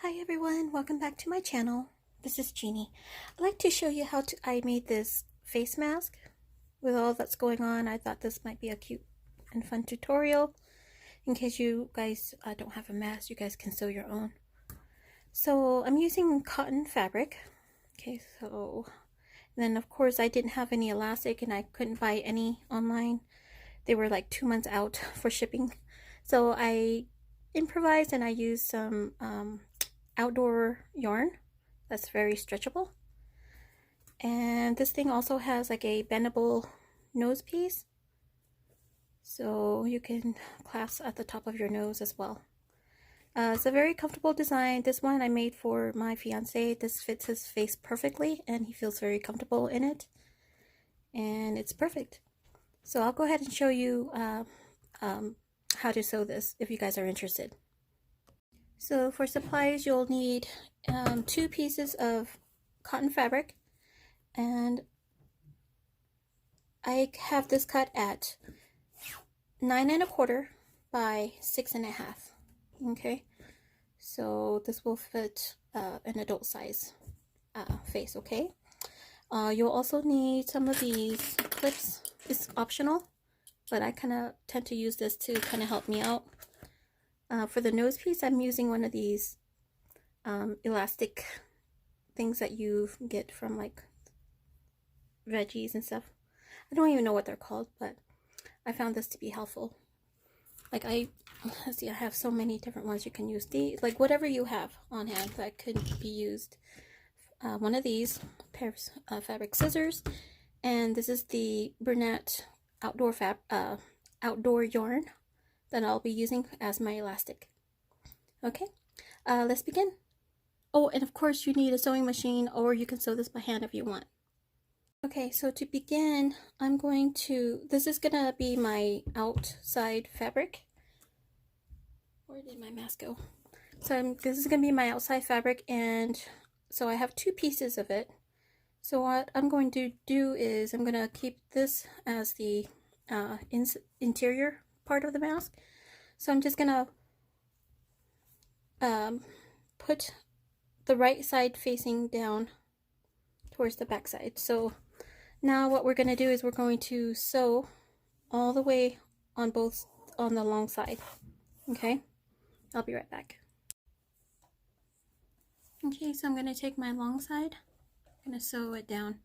Hi everyone, welcome back to my channel. This is Jeannie. I'd like to show you how I made this face mask. With all that's going on, I thought this might be a cute and fun tutorial. In case you guys don't have a mask, you guys can sew your own. So I'm using cotton fabric. Okay, so then of course I didn't have any elastic and I couldn't buy any online. They were like 2 months out for shipping. So I improvised and I used some outdoor yarn that's very stretchable, and this thing also has like a bendable nose piece, so you can clasp at the top of your nose as well. It's a very comfortable design. This one I made for my fiance. This fits his face perfectly and he feels very comfortable in it, and it's perfect. So I'll go ahead and show you how to sew this if you guys are interested. So for supplies, you'll need 2 pieces of cotton fabric, and I have this cut at 9 1/4 by 6 1/2. Okay, so this will fit an adult size face. Okay, you'll also need some of these clips. It's optional, but I kind of tend to use this to kind of help me out. For the nose piece, I'm using one of these elastic things that you get from like veggies and stuff. I don't even know what they're called, but I found this to be helpful. Like let's see, I have so many different ones you can use. These, like whatever you have on hand that could be used. One of these pairs of fabric scissors, and this is the Bernat outdoor yarn that I'll be using as my elastic. Okay, let's begin. Oh, and of course you need a sewing machine, or you can sew this by hand if you want. Okay, so to begin, this is gonna be my outside fabric. Where did my mask go? So this is gonna be my outside fabric, and so I have 2 pieces of it. So what I'm going to do is I'm gonna keep this as the interior part of the mask. So I'm just gonna put the right side facing down towards the back side. So now what we're going to do is we're going to sew all the way on the long side. Okay, I'll be right back. Okay, so I'm going to take my long side, I'm going to sew it down,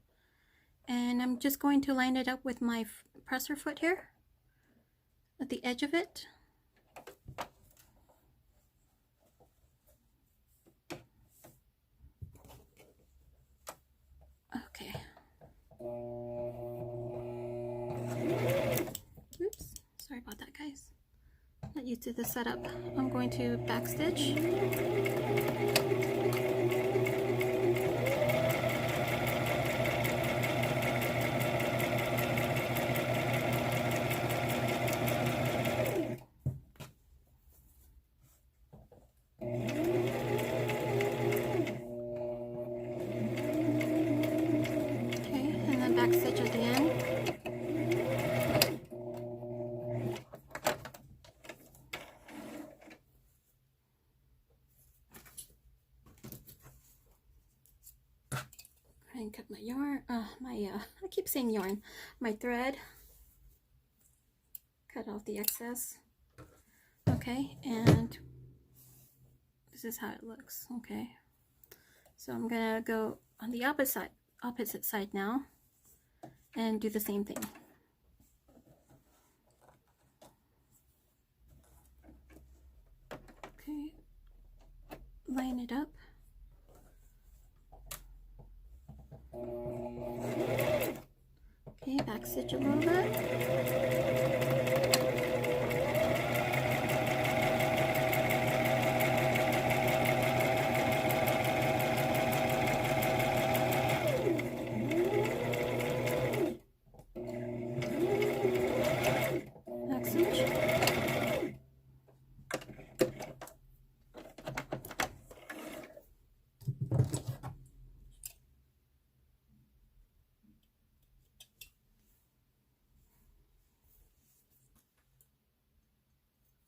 and I'm just going to line it up with my presser foot here at the edge of it. Okay. Oops, sorry about that, guys. Not used to the setup. I'm going to backstitch. Okay, and then backstitch at the end. And cut my yarn, I keep saying yarn, my thread, cut off the excess. Okay, and this is how it looks. Okay, so I'm gonna go on the opposite side now and do the same thing. Okay, line it up. Okay, back stitch a little bit. Back stitch.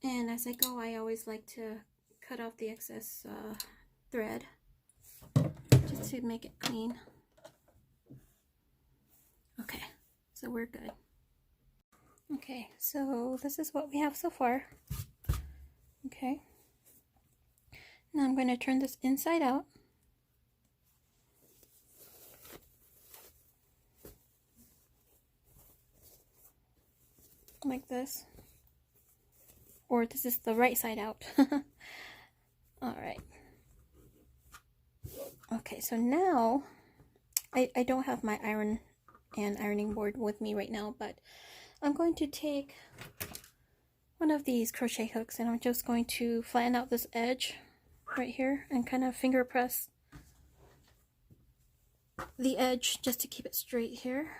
And as I go, I always like to cut off the excess thread just to make it clean. Okay, so we're good. Okay, so this is what we have so far. Okay, now I'm going to turn this inside out. Like this. Or this is the right side out. Alright. Okay, so now I don't have my iron and ironing board with me right now, but I'm going to take one of these crochet hooks and I'm just going to flatten out this edge right here and kind of finger press the edge just to keep it straight here.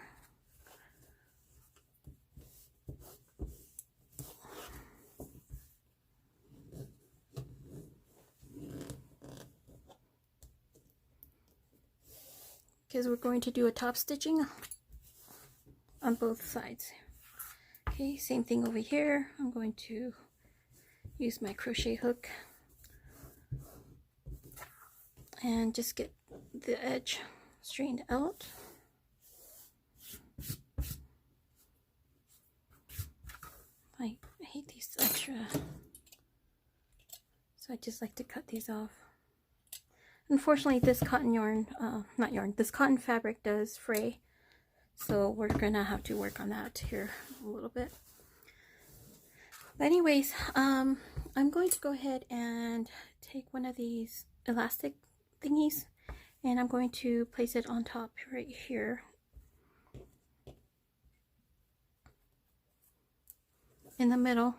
Because we're going to do a top stitching on both sides. Okay, same thing over here. I'm going to use my crochet hook and just get the edge straightened out. I hate these extra, so I just like to cut these off. Unfortunately, this cotton yarn, this cotton fabric does fray, so we're gonna have to work on that here a little bit. But anyways, I'm going to go ahead and take one of these elastic thingies and I'm going to place it on top right here in the middle.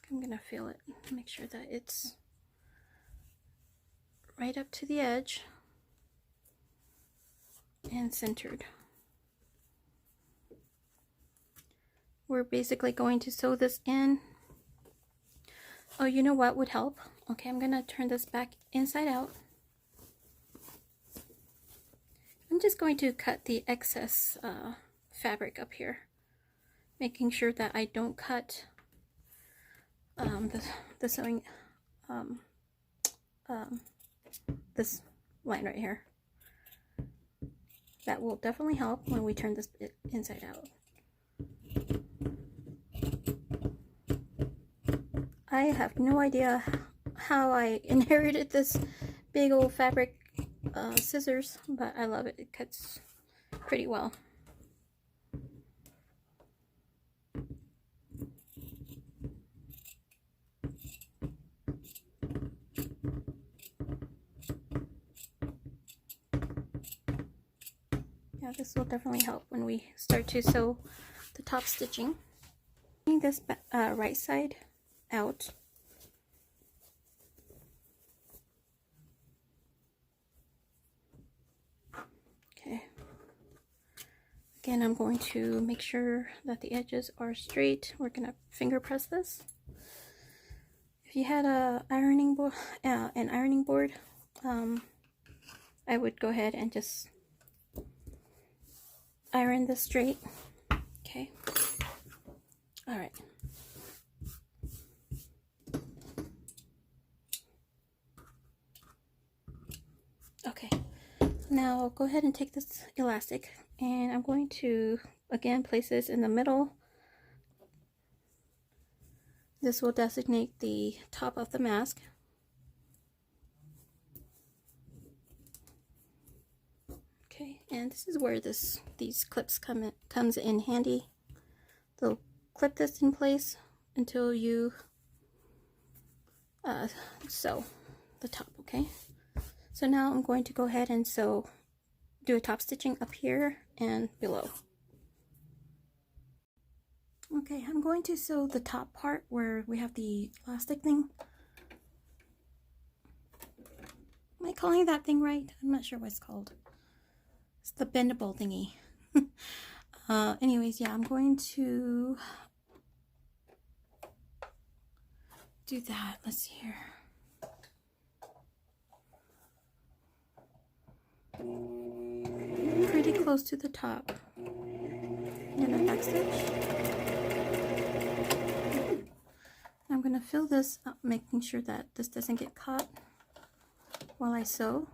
I'm gonna feel it, make sure that it's right up to the edge and centered. We're basically going to sew this in. Oh, you know what would help? Okay, I'm gonna turn this back inside out. I'm just going to cut the excess fabric up here, making sure that I don't cut the sewing, this line right here. That will definitely help when we turn this inside out. I have no idea how I inherited this big old fabric scissors, but I love it. It cuts pretty well. Yeah, this will definitely help when we start to sew the top stitching. Taking this right side out. Okay. Again, I'm going to make sure that the edges are straight. We're gonna finger press this. If you had an ironing board, I would go ahead and just iron this straight. Okay. All right. Okay. Now go ahead and take this elastic and I'm going to again place this in the middle. This will designate the top of the mask. Okay, and this is where these clips comes in handy. They'll clip this in place until you sew the top. Okay, so now I'm going to go ahead and do a top stitching up here and below. Okay, I'm going to sew the top part where we have the elastic thing. Am I calling that thing right? I'm not sure what it's called. It's the bendable thingy. Anyways, yeah, I'm going to do that. Let's see here. Pretty close to the top. And a back stitch. fill this up, making sure that this doesn't get caught while I sew.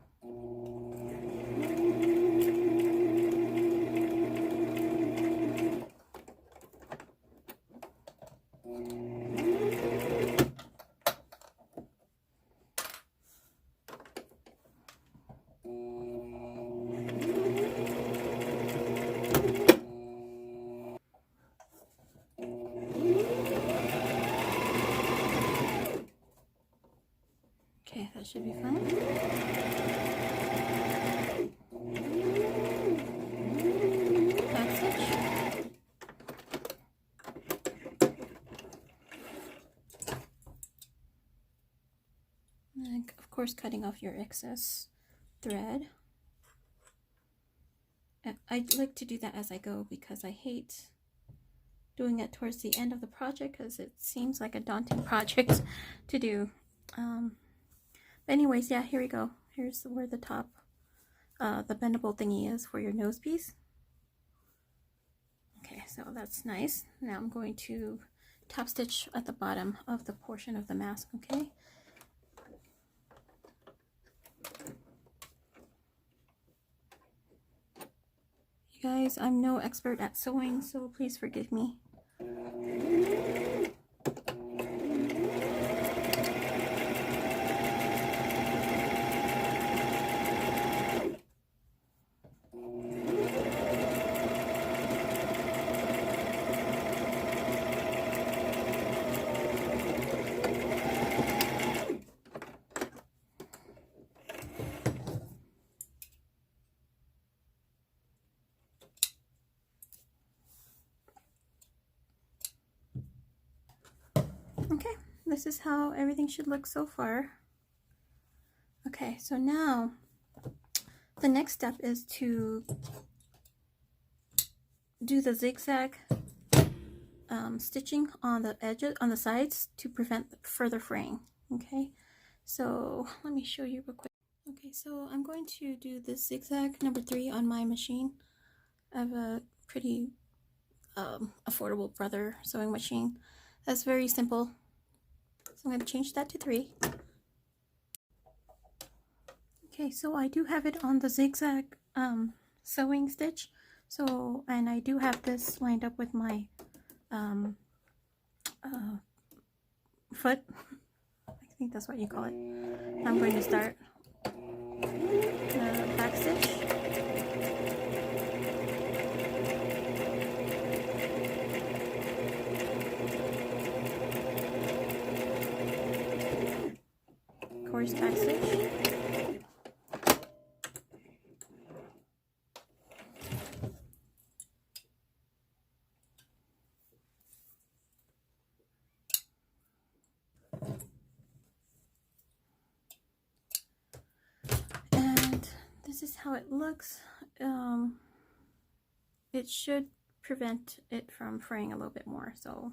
Okay, that should be fine. Back stitch. And of course, cutting off your excess thread. And I like to do that as I go because I hate doing it towards the end of the project because it seems like a daunting project to do. Anyways, yeah, here we go. Here's where the top, the bendable thingy is for your nose piece. Okay, so that's nice. Now I'm going to top stitch at the bottom of the portion of the mask, okay? You guys, I'm no expert at sewing, so please forgive me. Okay, this is how everything should look so far. Okay, so now the next step is to do the zigzag stitching on the edges, on the sides, to prevent further fraying. Okay, so let me show you real quick. Okay, so I'm going to do this zigzag number 3 on my machine. I have a pretty affordable brother sewing machine that's very simple. So I'm going to change that to 3. Okay, so I do have it on the zigzag sewing stitch. So, and I do have this lined up with my foot. I think that's what you call it. I'm going to start the back stitch. Course back stitch. And this is how it looks. It should prevent it from fraying a little bit more. So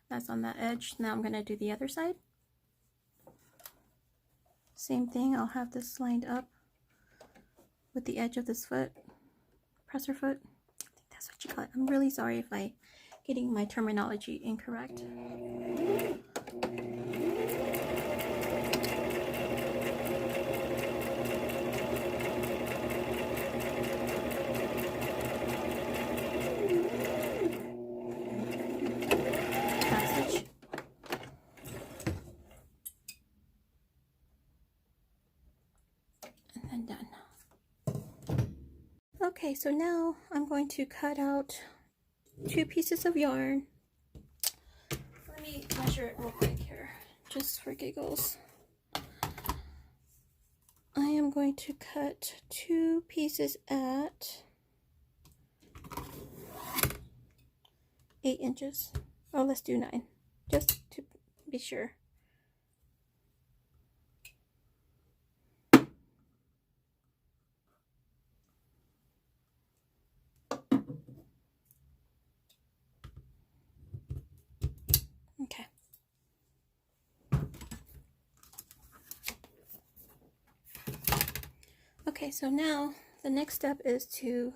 that's on that edge. Now I'm going to do the other side. Same thing, I'll have this lined up with the edge of this foot, presser foot. I think that's what you call it. I'm really sorry if I'm getting my terminology incorrect. Okay, so now I'm going to cut out 2 pieces of yarn. Let me measure it real quick here, just for giggles. I am going to cut 2 pieces at 8 inches. Oh, let's do 9, just to be sure. Okay. Okay, so now the next step is to,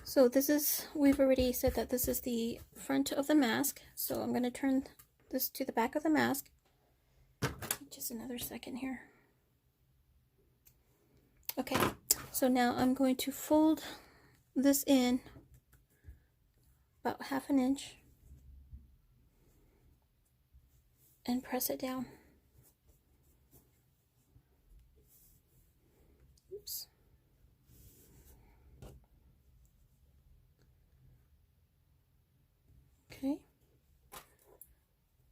so this is, we've already said that this is the front of the mask, so I'm going to turn this to the back of the mask. Just another second here. Okay, so now I'm going to fold this in about 1/2 inch and press it down. Oops. Okay.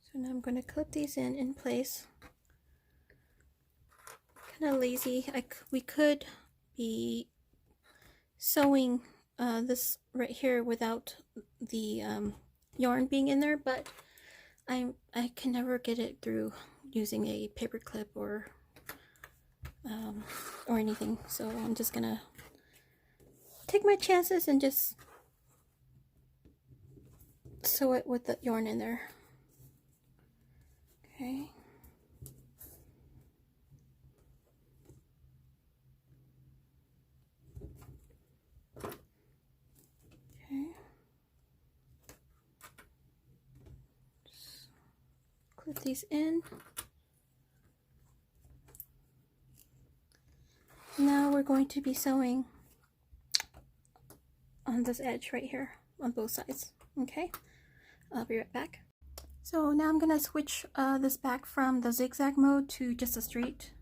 So now I'm going to clip these in place. Kind of lazy. We could be sewing this right here without the yarn being in there, but I can never get it through using a paper clip or anything. So I'm just gonna take my chances and just sew it with the yarn in there. Okay. Okay. Just clip these in. Now we're going to be sewing on this edge right here on both sides. Okay, I'll be right back. So now I'm gonna switch this back from the zigzag mode to just a straight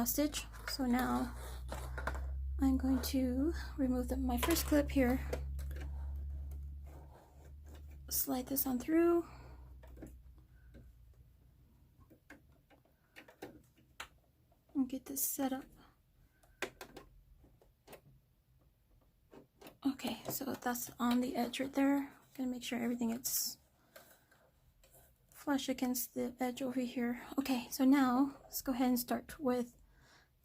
stitch. So now I'm going to remove my first clip here, slide this on through, and get this set up. Okay, so that's on the edge right there. Gonna make sure everything is flush against the edge over here. Okay, so now let's go ahead and start with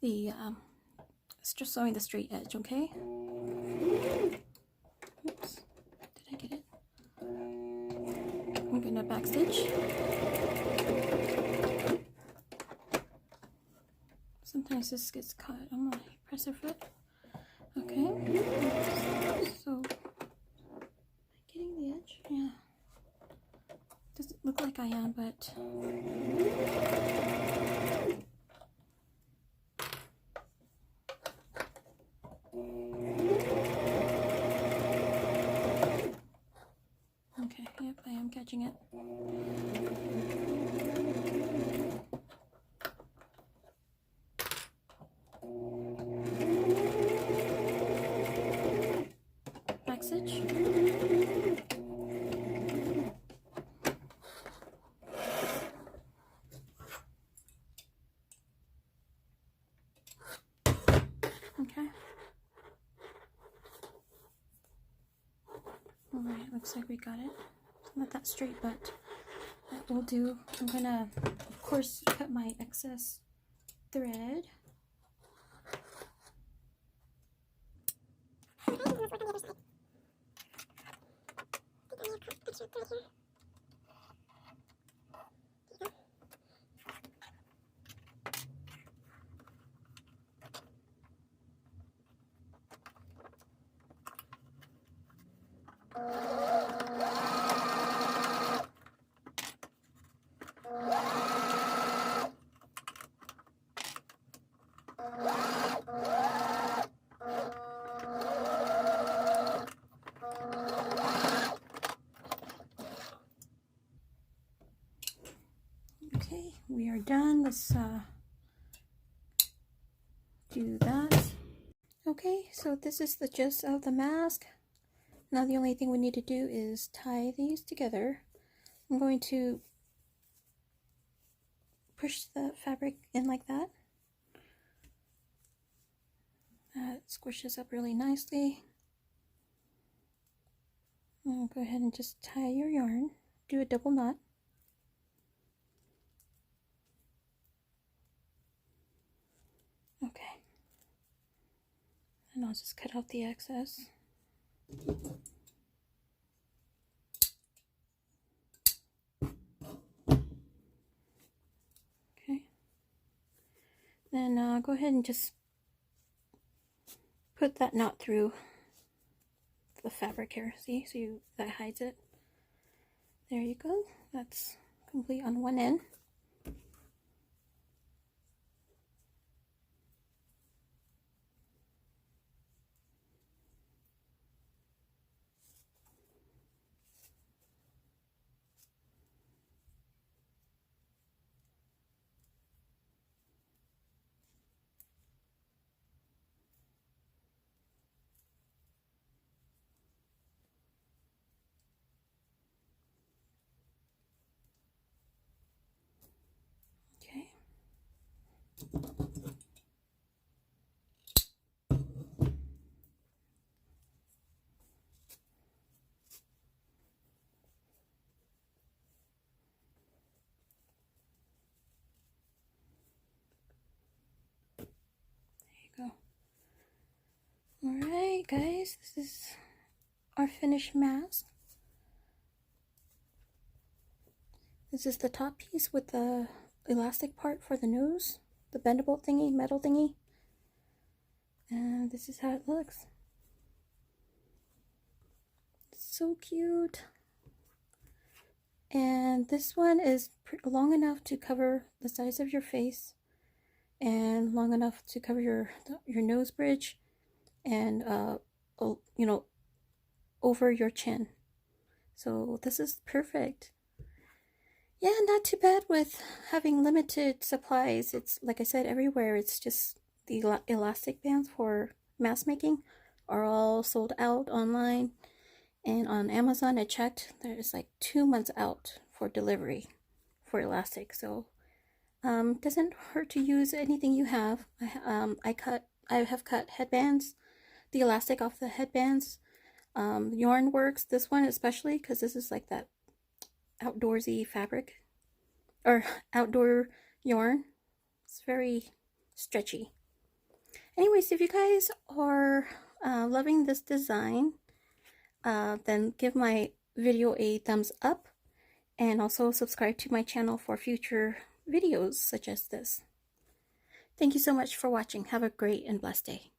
the just sewing the straight edge. Okay. Oops, did I get it? I'm gonna back stitch. Sometimes this gets caught on my presser foot. Okay. So, am I getting the edge? Yeah. Doesn't look like I am, but okay, yep, I am catching it. Back stitch. Okay. Alright, looks like we got it. It's not that straight, but that will do. I'm gonna, of course, cut my excess thread. Okay, we are done. Let's do that. Okay, so this is the gist of the mask. Now the only thing we need to do is tie these together. I'm going to push the fabric in like that. That squishes up really nicely. I'll go ahead and just tie your yarn. Do a double knot. Okay. And I'll just cut out the excess. Okay. Then go ahead and just put that knot through the fabric here. See? So that hides it. There you go. That's complete on one end. Okay. Go. Alright guys, this is our finished mask. This is the top piece with the elastic part for the nose, the bendable thingy, metal thingy. And this is how it looks. It's so cute. And this one is long enough to cover the size of your face and long enough to cover your nose bridge and you know, over your chin. So this is perfect. Yeah, not too bad with having limited supplies. It's like I said, everywhere. It's just the elastic bands for mask making are all sold out online, and on Amazon I checked, there's like 2 months out for delivery for elastic. So doesn't hurt to use anything you have. I have cut headbands, the elastic off the headbands. Yarn works, this one especially, because this is like that outdoorsy fabric or outdoor yarn. It's very stretchy. Anyways, if you guys are loving this design, then give my video a thumbs up and also subscribe to my channel for future videos such as this. Thank you so much for watching. Have a great and blessed day.